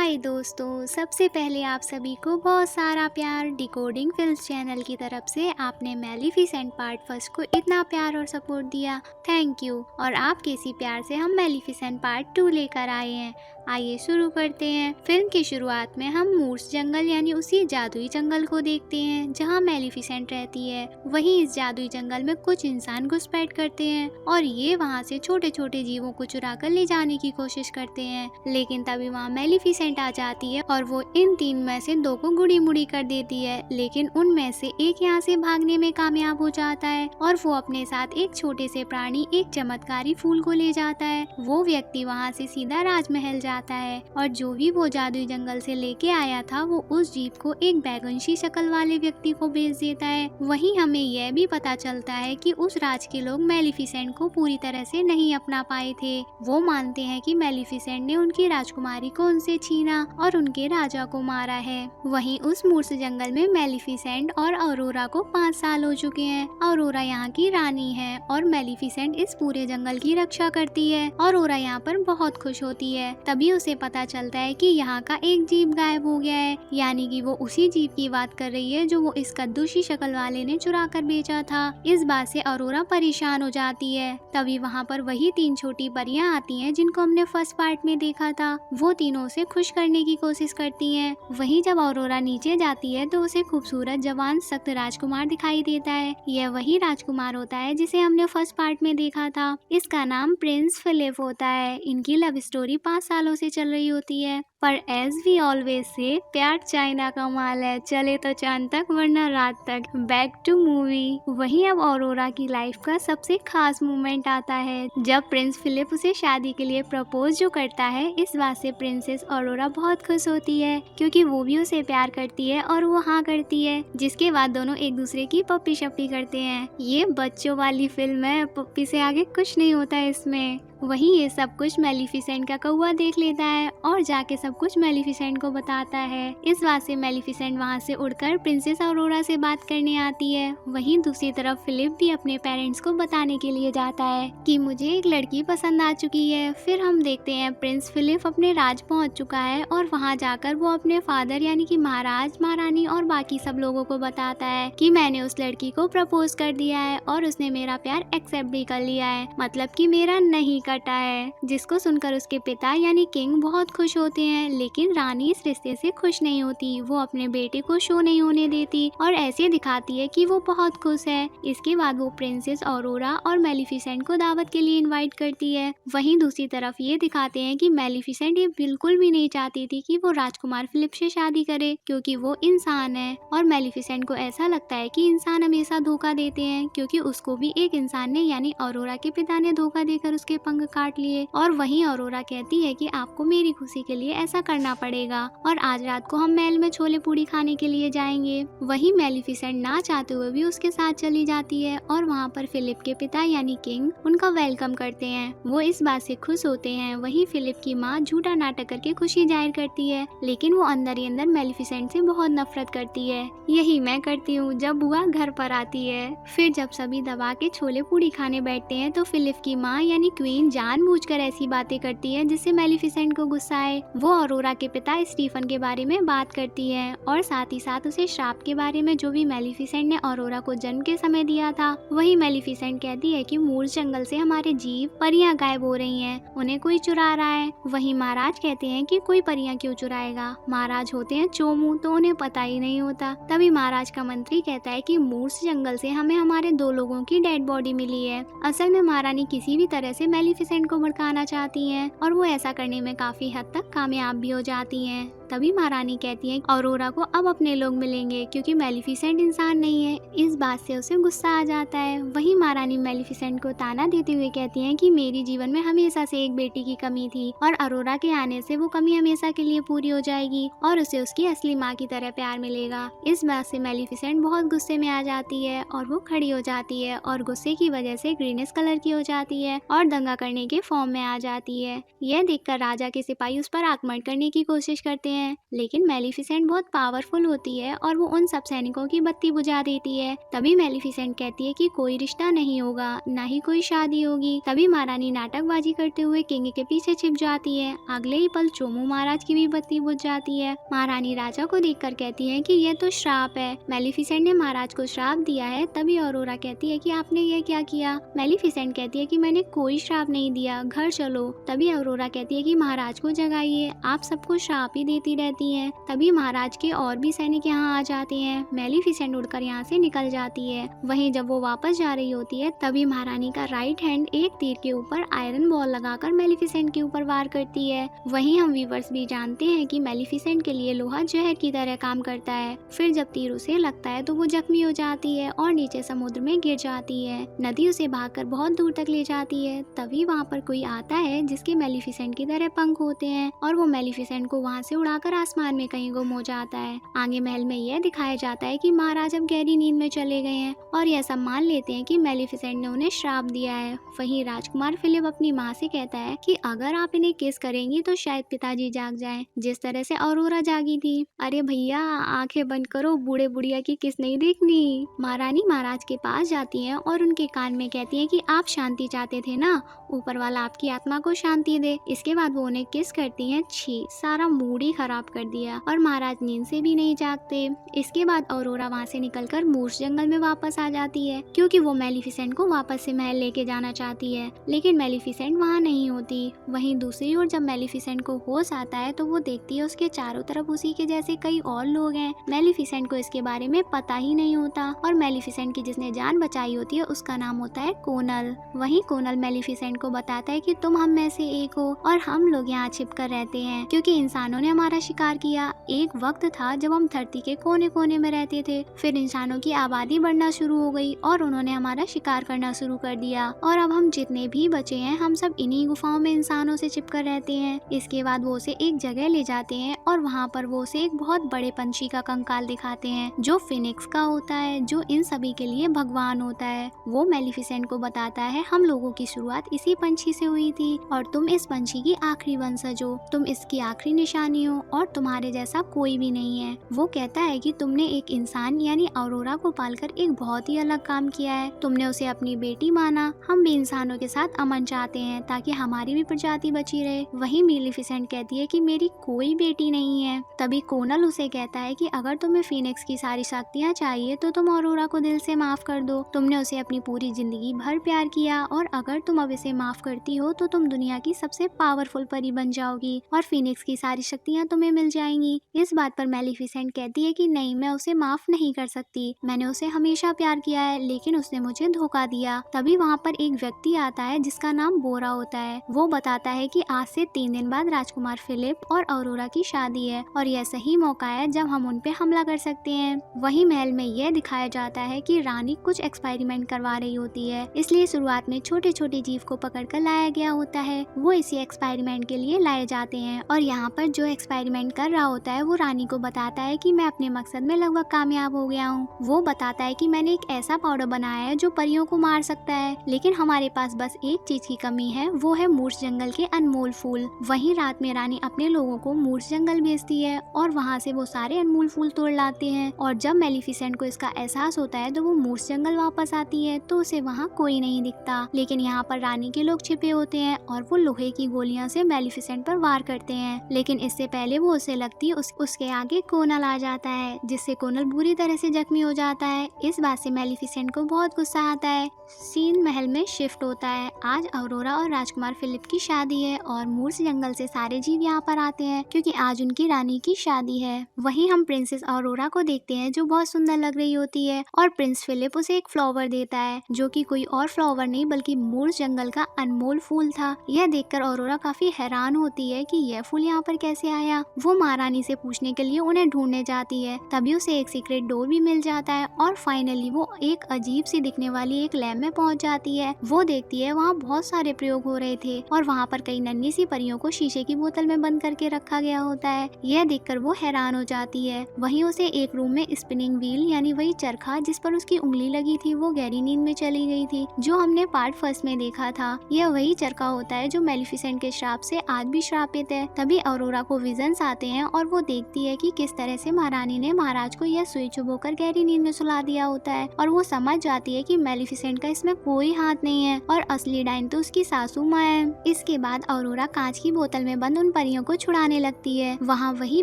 हाय दोस्तों, सबसे पहले आप सभी को बहुत सारा प्यार। डिकोडिंग फिल्म्स चैनल की तरफ से आपने मैलिफिसेंट पार्ट फर्स्ट को इतना प्यार और सपोर्ट दिया, थैंक यू। और आपके इसी प्यार से हम मैलिफिसेंट पार्ट 2 लेकर आए हैं। आइए शुरू करते हैं। फिल्म की शुरुआत में हम मूर्स जंगल यानी उसी जादुई जंगल को देखते हैं जहां मैलिफिसेंट रहती है। वहीं इस जादुई जंगल में कुछ इंसान घुसपैठ करते हैं और ये वहां से छोटे छोटे जीवों को चुरा कर ले जाने की कोशिश करते हैं, लेकिन तभी वहाँ मैलिफिसेंट आ जाती है और वो इन 3 में से 2 को गुड़ी मुड़ी कर देती है। लेकिन उनमें से एक यहाँ से भागने में कामयाब हो जाता है और वो अपने साथ एक छोटे से प्राणी, एक चमत्कारी फूल को ले जाता है। वो व्यक्ति वहाँ से सीधा राजमहल जाता है और जो भी वो जादुई जंगल से लेके आया था वो उस जीप को एक बैगुनशी शक्ल वाले व्यक्ति को बेच देता है। वहीं हमें यह भी पता चलता है कि उस राज के लोग मैलिफिसेंट को पूरी तरह से नहीं अपना पाए थे। वो मानते हैं कि मैलिफिसेंट ने उनकी राजकुमारी को उनसे छीना और उनके राजा को मारा है। वहीं उस मूर्स जंगल में मैलिफिसेंट और अरोरा को 5 साल हो चुके हैं। अरोरा यहाँ की रानी है और मैलिफिसेंट इस पूरे जंगल की रक्षा करती है। अरोरा यहाँ पर बहुत खुश होती है। तभी उसे पता चलता है कि यहाँ का एक जीप गायब हो गया है, यानी कि वो उसी जीप की बात कर रही है जो वो इस कद्दूशी शक्ल वाले ने चुरा कर बेचा था। इस बात से अरोरा परेशान हो जाती है। तभी वहाँ पर वही 3 छोटी परियां आती हैं जिनको हमने फर्स्ट पार्ट में देखा था। वो तीनों उसे खुश करने की कोशिश करती हैं। वहीं जब अरोरा नीचे जाती है तो उसे खूबसूरत जवान सख्त राजकुमार दिखाई देता है। यह वही राजकुमार होता है जिसे हमने फर्स्ट पार्ट में देखा था। इसका नाम प्रिंस फिलिप होता है। इनकी लव स्टोरी 5 सालों से चल रही होती है, पर एज वी ऑलवेज से प्यार चाइना का माल है, चले तो चांद तक वरना रात तक। Back to movie. वहीं अब अरोरा की लाइफ का सबसे खास मोमेंट आता है जब प्रिंस फिलिप उसे शादी के लिए प्रपोज जो करता है। इस बात से प्रिंसेस अरोरा बहुत खुश होती है क्योंकि वो भी उसे प्यार करती है और वो हाँ करती है, जिसके बाद दोनों एक दूसरे की पप्पी शप्पी करते हैं। ये बच्चों वाली फिल्म है, पप्पी से आगे कुछ नहीं होता है इसमें। वहीं ये सब कुछ मैलिफिसेंट का कौवा देख लेता है और जाके सब कुछ मैलिफिसेंट को बताता है। इस बात से मैलिफिसेंट वहाँ से उड़कर प्रिंसेस अरोरा से बात करने आती है। वहीं दूसरी तरफ फिलिप भी अपने पेरेंट्स को बताने के लिए जाता है कि मुझे एक लड़की पसंद आ चुकी है। फिर हम देखते हैं प्रिंस फिलिप अपने राज पहुँच चुका है और वहाँ जाकर वो अपने फादर यानी कि महाराज, महारानी और बाकी सब लोगों को बताता है कि मैंने उस लड़की को प्रपोज कर दिया है और उसने मेरा प्यार एक्सेप्ट भी कर लिया है, मतलब कि मेरा नहीं कटा है। जिसको सुनकर उसके पिता यानी किंग बहुत खुश होते हैं, लेकिन रानी इस रिश्ते से खुश नहीं होती। वो अपने बेटे को शो नहीं होने देती और ऐसे दिखाती है कि वो बहुत खुश है। इसके बाद वो प्रिंसेस अरोरा और मैलिफिसेंट को दावत के लिए इनवाइट करती है। वहीं दूसरी तरफ ये दिखाते हैं कि मैलिफिसेंट ये बिल्कुल भी नहीं चाहती थी कि वो राजकुमार फिलिप से शादी करे, क्योंकि वो इंसान है और मैलिफिसेंट को ऐसा लगता है कि इंसान हमेशा धोखा देते हैं, क्योंकि उसको भी एक इंसान ने यानी अरोरा के पिता ने धोखा देकर उसके पंख काट लिए। और वहीं अरोरा कहती है कि आपको मेरी खुशी के लिए ऐसा करना पड़ेगा और आज रात को हम महल में छोले पूड़ी खाने के लिए जाएंगे। वहीं मैलिफिसेंट ना चाहते हुए भी उसके साथ चली जाती है और वहाँ पर फिलिप के पिता यानी किंग उनका वेलकम करते हैं। वो इस बात से खुश होते हैं। वहीं फिलिप की माँ झूठा नाटक करके खुशी जाहिर करती है, लेकिन वो अंदर ही अंदर मैलिफिसेंट से बहुत नफरत करती है। यही मैं करती हूँ जब बुआ घर पर आती है। फिर जब सभी दबा के छोले पूड़ी खाने बैठते हैं तो फिलिप की माँ यानी क्वीन जानबूझकर ऐसी बातें करती है जिससे मैलिफिसेंट को गुस्सा आए। वो अरोरा के पिता स्टीफन के बारे में बात करती है और साथ ही साथ उसे श्राप के बारे में जो भी मैलिफिसेंट ने अरोरा को जन्म के समय दिया था। वही मैलिफिसेंट कहती है कि मूर्स जंगल से हमारे जीव परियां गायब हो रही हैं, उन्हें कोई चुरा रहा है। वही महाराज कहते हैं कि कोई परियां क्यों चुराएगा, महाराज होते हैं चोमू, तो उन्हें पता ही नहीं होता। तभी महाराज का मंत्री कहता है कि मूर्स जंगल से हमें हमारे 2 लोगों की डेड बॉडी मिली है। असल में महारानी किसी भी तरह से मैलिफिसेंट को भड़काना चाहती हैं और वो ऐसा करने में काफी हद तक कामयाब भी हो जाती हैं। तभी महारानी कहती है अरोरा को अब अपने लोग मिलेंगे क्योंकि मैलिफिसेंट इंसान नहीं है। इस बात से उसे गुस्सा आ जाता है। वही महारानी मैलिफिसेंट को ताना देते हुए कहती हैं कि मेरी जीवन में हमेशा से एक बेटी की कमी थी और अरोरा के आने से वो कमी हमेशा के लिए पूरी हो जाएगी और उसे उसकी असली माँ की तरह प्यार मिलेगा। इस बात से मैलिफिसेंट बहुत गुस्से में आ जाती है और वो खड़ी हो जाती है और गुस्से की वजह से ग्रीनिश कलर की हो जाती है और दंगा करने के फॉर्म में आ जाती है। यह देखकर राजा के सिपाही उस पर आक्रमण करने की कोशिश करते हैं, हैं, लेकिन मेलिफिसेंट बहुत पावरफुल होती है और वो उन सब सैनिकों की बत्ती बुझा देती है। तभी मेलिफिसेंट कहती है कि कोई रिश्ता नहीं होगा, ना ही कोई शादी होगी। तभी महारानी नाटकबाजी करते हुए किंग के पीछे छिप जाती है। अगले ही पल चोमू महाराज की भी बत्ती बुझ जाती है। महारानी राजा को देखकर कहती है कि यह तो श्राप है, मेलिफिसेंट ने महाराज को श्राप दिया है। तभी ऑरोरा कहती है कि आपने ये क्या किया। मेलिफिसेंट कहती है कि मैंने कोई श्राप नहीं दिया, घर चलो। तभी ऑरोरा कहती है कि महाराज को जगाइए, आप सबको श्राप ही देती रहती हैं। तभी महाराज के और भी सैनिक यहाँ आ जाते हैं। मेलिफिसेंट उड़कर यहाँ से निकल जाती है। वहीं जब वो वापस जा रही होती है तभी महारानी का राइट हैंड एक तीर के ऊपर आयरन बॉल लगाकर मेलिफिसेंट के ऊपर वार करती है। वहीं हम व्यूअर्स भी जानते हैं कि मेलिफिसेंट के लिए लोहा जहर की तरह काम करता है। फिर जब तीर उसे लगता है तो वो जख्मी हो जाती है और नीचे समुद्र में गिर जाती है। नदी उसे भागकर बहुत दूर तक ले जाती है। तभी वहाँ पर कोई आता है जिसके मेलिफिसेंट की तरह पंख होते हैं और वो मेलिफिसेंट को वहाँ से उड़ाकर आसमान में कहीं गुम हो जाता है। आगे महल में यह दिखाया जाता है कि महाराज अब गहरी नींद में चले गए हैं और यह सब मान लेते हैं कि मेलिफिसेंट ने उन्हें श्राप दिया है। वहीं राजकुमार फिलिप अपनी माँ से कहता है कि अगर आप इन्हें किस करेंगी तो शायद पिताजी जाग जाएं, जिस तरह से ऑरोरा जागी थी। अरे भैया आंखें बंद करो, बूढ़े बुढ़िया की किस नहीं देखनी। महारानी महाराज के पास जाती है और उनके कान में कहती है कि आप शांति चाहते थे ना, ऊपर वाला आपकी आत्मा को शांति दे। इसके बाद वो उन्हें किस करती हैं। छी, सारा मूड ही खराब कर दिया और महाराज नींद से भी नहीं जागते। इसके बाद ऑरोरा वहाँ से निकलकर मूर्स जंगल में वापस आ जाती है क्योंकि वो मेलिफिसेंट को वापस से महल लेके जाना चाहती है, लेकिन मेलिफिसेंट वहाँ नहीं होती। वहीं दूसरी ओर जब मेलिफिसेंट को होश आता है तो वो देखती है उसके चारों तरफ उसी के जैसे कई और लोग हैं। मेलिफिसेंट को इसके बारे में पता ही नहीं होता और मेलिफिसेंट की जिसने जान बचाई होती है उसका नाम होता है कोनल। वहीं कोनल मेलिफिसेंट को बताता है कि तुम हम में से एक हो और हम लोग यहाँ छिप कर रहते हैं क्योंकि इंसानों ने हमारा शिकार किया। एक वक्त था जब हम धरती के कोने कोने में रहते थे, फिर इंसानों की आबादी बढ़ना शुरू हो गई और उन्होंने हमारा शिकार करना शुरू कर दिया और अब हम जितने भी बचे हैं हम सब इन्हीं गुफाओं में इंसानों से छिप कर रहते हैं। इसके बाद वो उसे एक जगह ले जाते हैं और वहाँ पर वो उसे एक बहुत बड़े पंछी का कंकाल दिखाते हैं जो फिनिक्स का होता है, जो इन सभी के लिए भगवान होता है। वो मेलिफिसेंट को बताता है हम लोगों की शुरुआत इसी पंछी से हुई थी और तुम इस पंछी की आखिरी वंशज हो, तुम इसकी आखिरी निशानी हो और तुम्हारे जैसा कोई भी नहीं है। वो कहता है कि तुमने एक इंसान यानी ऑरोरा को पालकर एक बहुत ही अलग काम किया है, तुमने उसे अपनी बेटी माना। हम भी इंसानों के साथ अमन चाहते हैं ताकि हमारी भी प्रजाति बची रहे। वही मेलिफिसेंट कहती है कि मेरी कोई बेटी नहीं है। तभी कोनल उसे कहता है कि अगर तुम्हें फिनिक्स की सारी शक्तियाँ चाहिए तो तुम ऑरोरा को दिल से माफ कर दो, तुमने उसे अपनी पूरी जिंदगी भर प्यार किया और अगर तुम अब इसे माफ करती हो तो तुम दुनिया की सबसे पावरफुल परी बन जाओगी और फिनिक्स की सारी शक्तियाँ तुम्हें मिल जाएंगी। इस बात पर मेलिफिसेंट कहती है कि नहीं, मैं उसे माफ नहीं कर सकती, मैंने उसे हमेशा प्यार किया है लेकिन उसने मुझे धोखा दिया। तभी वहाँ पर एक व्यक्ति आता है जिसका नाम बोरा होता है। वो बताता है कि आज से 3 दिन बाद राजकुमार फिलिप और ऑरोरा की शादी है और यह सही मौका है जब हम उन पे हमला कर सकते हैं। वही महल में यह दिखाया जाता है कि रानी कुछ एक्सपेरिमेंट करवा रही होती है, इसलिए शुरुआत में छोटे छोटे जीव को पकड़ कर लाया गया होता है। वो इसी एक्सपेरिमेंट के लिए लाए जाते हैं और यहाँ पर जो एक्सपेरिमेंट कर रहा होता है वो रानी को बताता है कि मैं अपने मकसद में लगभग कामयाब हो गया हूँ। वो बताता है कि मैंने एक ऐसा पाउडर बनाया है जो परियों को मार सकता है, लेकिन हमारे पास बस एक चीज की कमी है, वो है मूर्स जंगल के अनमोल फूल। वहीं रात में रानी अपने लोगों को मूर्स जंगल भेजती है और वहाँ से वो सारे अनमोल फूल तोड़ लाते हैं और जब मेलिफिसेंट को इसका एहसास होता है तो वो मूर्स जंगल वापस आती है तो उसे वहाँ कोई नहीं दिखता, लेकिन यहाँ पर रानी के लोग छिपे होते हैं और वो लोहे की गोलियां से मेलिफिसेंट पर वार करते हैं, लेकिन इससे पहले वो उसे लगती उसके आगे कोनल आ जाता है जिससे कोनल बुरी तरह से जख्मी हो जाता है। इस बात से मेलिफिसेंट को बहुत गुस्सा आता है। सीन महल में शिफ्ट होता है। आज ऑरोरा और राजकुमार फिलिप की शादी है और मूर्स जंगल से सारे जीव यहाँ पर आते हैं क्योंकि आज उनकी रानी की शादी है। वहीं हम प्रिंसेस ऑरोरा को देखते हैं जो बहुत सुंदर लग रही होती है और प्रिंस फिलिप उसे एक फ्लावर देता है जो कि कोई और फ्लावर नहीं बल्कि मूर्स जंगल का अनमोल फूल था। यह देखकर ऑरोरा काफी हैरान होती है कि यह फूल यहाँ पर कैसे आया। वो महारानी से पूछने के लिए उन्हें ढूंढने जाती है। तभी उसे एक सीक्रेट डोर भी मिल जाता है और फाइनली वो एक अजीब सी दिखने वाली एक लैब में पहुंच जाती है। वो देखती है वहाँ बहुत सारे प्रयोग हो रहे थे और वहाँ पर कई नन्ही सी परियों को शीशे की बोतल में बंद करके रखा गया होता है। यह देखकर वो हैरान हो जाती है। वहीं उसे एक रूम में स्पिनिंग व्हील यानी वही चरखा जिस पर उसकी उंगली लगी थी वो गहरी नींद में चली गई थी जो हमने पार्ट फर्स्ट में देखा था। यह वही चरखा होता है जो मेलिफिसेंट के श्राप से आज भी श्रापित है। तभी ऑरोरा को विजन गार्डियंस आते हैं और वो देखती है कि किस तरह से महारानी ने महाराज को यह सुई चुभोकर गहरी नींद में सुला दिया होता है, और वो समझ जाती है कि मेलिफिसेंट का इसमें कोई हाथ नहीं है और असली डायन तो उसकी सासू माँ है। इसके बाद अरोरा कांच की बोतल में बंद उन परियों को छुड़ाने लगती है। वहाँ वही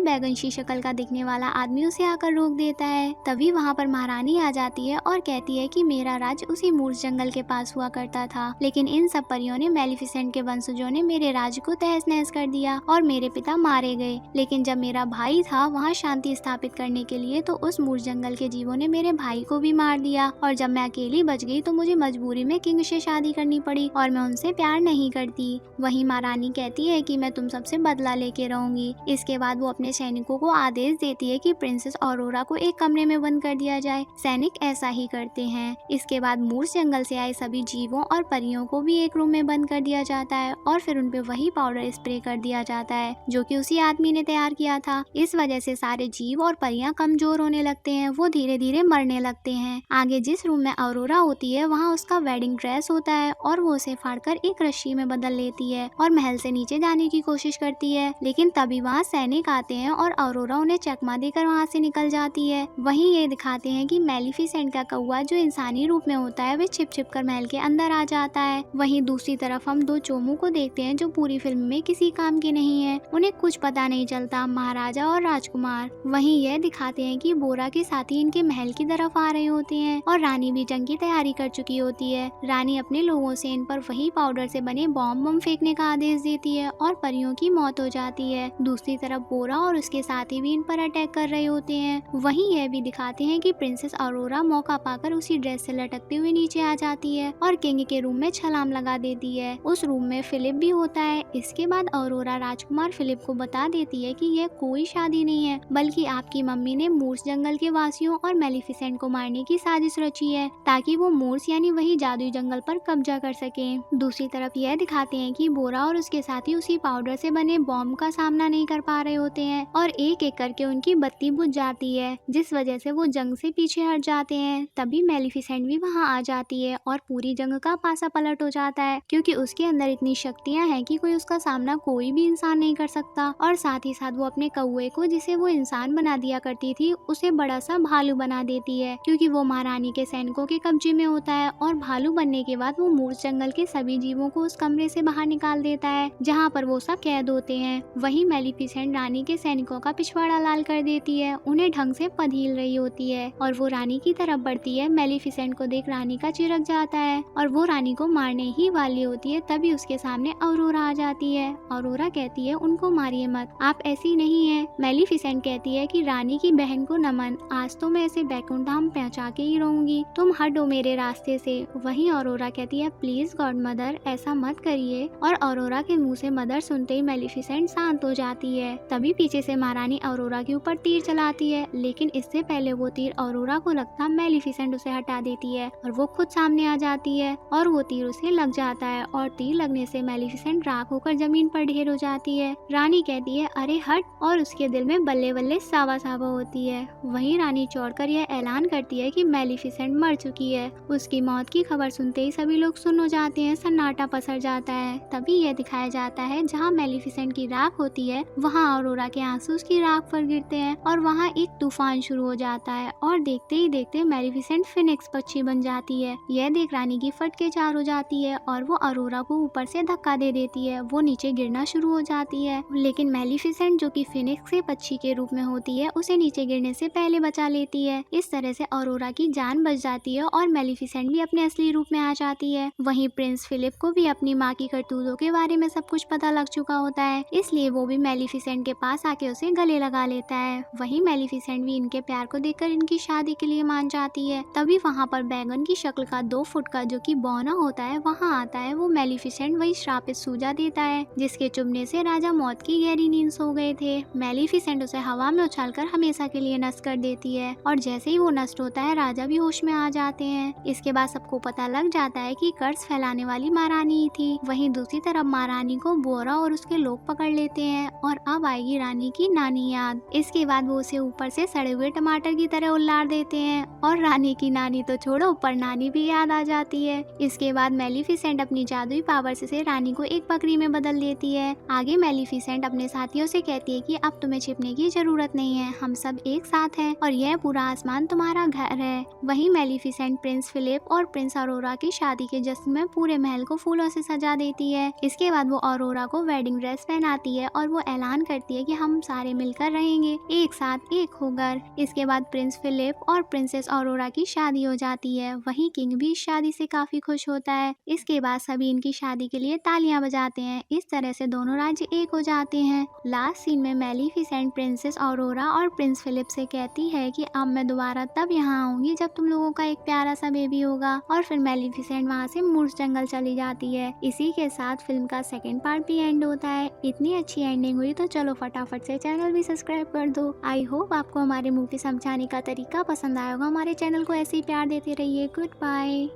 बैगनशी शक्ल का दिखने वाला आदमी उसे आकर रोक देता है। तभी वहाँ पर महारानी आ जाती है और कहती है कि मेरा राज उसी मूर्छ जंगल के पास हुआ करता था, लेकिन इन सब परियों ने मेलिफिसेंट के वंशजों ने मेरे राज्य को तहस नहस कर दिया और मेरे पिता मारे गए। लेकिन जब मेरा भाई था वहाँ शांति स्थापित करने के लिए, तो उस मूर्छ जंगल के जीवों ने मेरे भाई को भी मार दिया, और जब मैं अकेली बच गई तो मुझे मजबूरी में किंग से शादी करनी पड़ी और मैं उनसे प्यार नहीं करती। वहीं महारानी कहती है कि मैं तुम सबसे बदला लेके रहूंगी। इसके बाद वो अपने सैनिकों को आदेश देती है कि प्रिंसेस ऑरोरा को एक कमरे में बंद कर दिया जाए। सैनिक ऐसा ही करते हैं। इसके बाद मूर्छ जंगल से आए सभी जीवों और परियों को भी एक रूम में बंद कर दिया जाता है और फिर उनपे वही पाउडर स्प्रे कर दिया जाता है जो कि उसी आदमी ने तैयार किया था। इस वजह से सारे जीव और परियां कमजोर होने लगते हैं, वो धीरे धीरे मरने लगते हैं। आगे जिस रूम में ऑरोरा होती है वहाँ उसका वेडिंग ड्रेस होता है और वो उसे फाड़कर एक रस्सी में बदल लेती है और महल से नीचे जाने की कोशिश करती है, लेकिन तभी वहाँ सैनिक आते हैं और ऑरोरा उन्हें चकमा देकर वहाँ से निकल जाती है। वहीं ये दिखाते हैं कि मेलिफिसेंट का कौवा जो इंसानी रूप में होता है वे छिप छिप कर महल के अंदर आ जाता है। वहीं दूसरी तरफ हम दो चोमू को देखते हैं जो पूरी फिल्म में किसी काम के नहीं है, उन्हें कुछ पता नहीं चलता, महाराजा और राजकुमार। वहीं यह दिखाते हैं कि बोरा के साथी इनके महल की तरफ आ रहे होते हैं और रानी भी जंग की तैयारी कर चुकी होती है। रानी अपने लोगों से इन पर वही पाउडर से बने बम फेंकने का आदेश देती है और परियों की मौत हो जाती है। दूसरी तरफ बोरा और उसके साथी भी इन पर अटैक कर रहे होते हैं। वहीं यह भी दिखाते हैं कि प्रिंसेस ऑरोरा मौका पाकर उसी ड्रेस से लटकते हुए नीचे आ जाती है और किंग के रूम में छलांग लगा देती है। उस रूम में फिलिप भी होता है। इसके बाद ऑरोरा राजकुमार फिलिप को बता देती है कि यह कोई शादी नहीं है, बल्कि आपकी मम्मी ने मूर्छ जंगल के वासियों और मेलिफिसेंट को मारने की साजिश रची है ताकि वो मूर्छ यानी वही जादुई जंगल पर कब्जा कर सके। दूसरी तरफ यह दिखाते हैं कि बोरा और उसके साथी उसी पाउडर से बने बॉम्ब का सामना नहीं कर पा रहे होते हैं और एक एक करके उनकी बत्ती बुझ जाती है, जिस वजह से वो जंग से पीछे हट जाते हैं। तभी मेलिफिसेंट भी वहां आ जाती है और पूरी जंग का पासा पलट हो जाता है, क्योंकि उसके अंदर इतनी शक्तियां हैं कि कोई उसका सामना कोई भी इंसान नहीं कर सकता। और साथ ही साथ वो अपने कौवे को, जिसे वो इंसान बना दिया करती थी, उसे बड़ा सा भालू बना देती है, क्योंकि वो महारानी के सैनिकों के कब्जे में होता है। और भालू बनने के बाद वो मूर्छ जंगल के सभी जीवों को उस कमरे से बाहर निकाल देता है जहाँ पर वो सब कैद होते हैं। वहीं मेलिफिसेंट रानी के सैनिकों का पिछवाड़ा लाल कर देती है, उन्हें ढंग से पधील रही होती है और वो रानी की तरफ बढ़ती है। मेलिफिसेंट को देख रानी का चिरक जाता है और वो रानी को मारने ही वाली होती है। तभी उसके सामने ऑरोरा आ जाती है। ऑरोरा कहती है उनको मारिए मत, आप ऐसी नहीं है। मेलिफिसेंट कहती है कि रानी की बहन को नमन, आज तो मैं इसे बैकुंठ धाम पहुंचा के ही रहूंगी, तुम हटो मेरे रास्ते से। वहीं ऑरोरा कहती है प्लीज गॉड मदर ऐसा मत करिए, और ऑरोरा के मुंह से मदर सुनते ही मेलिफिसेंट शांत हो जाती है। तभी पीछे से महारानी ऑरोरा के ऊपर तीर चलाती है, लेकिन इससे पहले वो तीर ऑरोरा को लगता मेलिफिसेंट उसे हटा देती है और वो खुद सामने आ जाती है और वो तीर उसे लग जाता है और तीर लगने से मेलिफिसेंट राख होकर जमीन पर ढेर हो जाती है। रानी कहती है अरे हट, और उसके दिल में बल्ले बल्ले सावा सावा होती है। वहीं रानी चौड़कर यह ऐलान करती है कि मेलिफिसेंट मर चुकी है। उसकी मौत की खबर सुनते ही सभी लोग सुन हो जाते हैं, सन्नाटा पसर जाता है। तभी यह दिखाया जाता है जहाँ मेलिफिसेंट की राख होती है वहाँ ऑरोरा के आंसू उसकी राख पर गिरते हैं और वहाँ एक तूफान शुरू हो जाता है और देखते ही देखते मेलिफिसेंट फिनिक्स पक्षी बन जाती है। यह देख रानी की फटके चार हो जाती है और वो ऑरोरा को ऊपर से धक्का दे देती है। वो नीचे गिरना शुरू हो जाती है, लेकिन मेलिफिसेंट जो कि फिनिक्स के पक्षी के रूप में होती है उसे नीचे गिरने से पहले बचा लेती है। इस तरह से ऑरोरा की जान बच जाती है और मेलिफिसेंट भी अपने असली रूप में आ जाती है। वहीं प्रिंस फिलिप को भी अपनी माँ की करतूतों के बारे में सब कुछ पता लग चुका होता है, इसलिए वो भी मेलिफिसेंट के पास आके उसे गले लगा लेता है। वहीं मेलिफिसेंट भी इनके प्यार को देखकर इनकी शादी के लिए मान जाती है। तभी वहाँ पर बैगन की शक्ल का 2 फुट का जो कि बौना होता है वहाँ आता है। वो मेलिफिसेंट वही श्रापित सूजा देता है जिसके चुभने से राजा मौत की गहरी नींद सो गए थे। मेलिफिसेंट उसे हवा में उछालकर हमेशा के लिए नष्ट कर देती है और जैसे ही वो नष्ट होता है राजा भी होश में आ जाते हैं। इसके बाद सबको पता लग जाता है कि कर्ज फैलाने वाली महारानी ही थी। वहीं दूसरी तरफ महारानी को बोरा और उसके लोग पकड़ लेते हैं और अब आएगी रानी की नानी याद। इसके बाद वो उसे ऊपर से सड़े हुए टमाटर की तरह उल्लार देते हैं और रानी की नानी तो छोड़ो, ऊपर नानी भी याद आ जाती है। इसके बाद मेलिफिसेंट अपनी जादुई पावर से रानी को एक बकरी में बदल देती है। आगे मेलिफिसेंट अपने साथी कहती है, उसे कहती है कि अब तुम्हें छिपने की जरूरत नहीं है, हम सब एक साथ हैं और यह पूरा आसमान तुम्हारा घर है। वहीं मेलिफिसेंट प्रिंस फिलिप और प्रिंस अरोरा की शादी के जश्न में पूरे महल को फूलों से सजा देती है। इसके बाद वो अरोरा को वेडिंग ड्रेस पहनाती है और वो ऐलान करती है कि हम सारे मिलकर रहेंगे एक साथ एक होकर। इसके बाद प्रिंस फिलिप और प्रिंसेस अरोरा की शादी हो जाती है। वहीं किंग भी इस शादी से काफी खुश होता है। इसके बाद सभी इनकी शादी के लिए तालियां बजाते हैं। इस तरह से दोनों राज्य एक हो जाते हैं। लास्ट सीन में मेलिफिसेंट प्रिंसेस अरोरा और प्रिंस फिलिप से कहती है कि अब मैं दोबारा तब यहाँ आऊंगी जब तुम लोगों का एक प्यारा सा बेबी होगा। और फिर मेलिफिसेंट वहाँ से मूर्स जंगल चली जाती है। इसी के साथ फिल्म का सेकंड पार्ट भी एंड होता है। इतनी अच्छी एंडिंग हुई तो चलो फटाफट से चैनल भी सब्सक्राइब कर दो। आई होप आपको हमारे मूवी समझाने का तरीका पसंद आया होगा। हमारे चैनल को ऐसे ही प्यार देते रहिए। Good bye.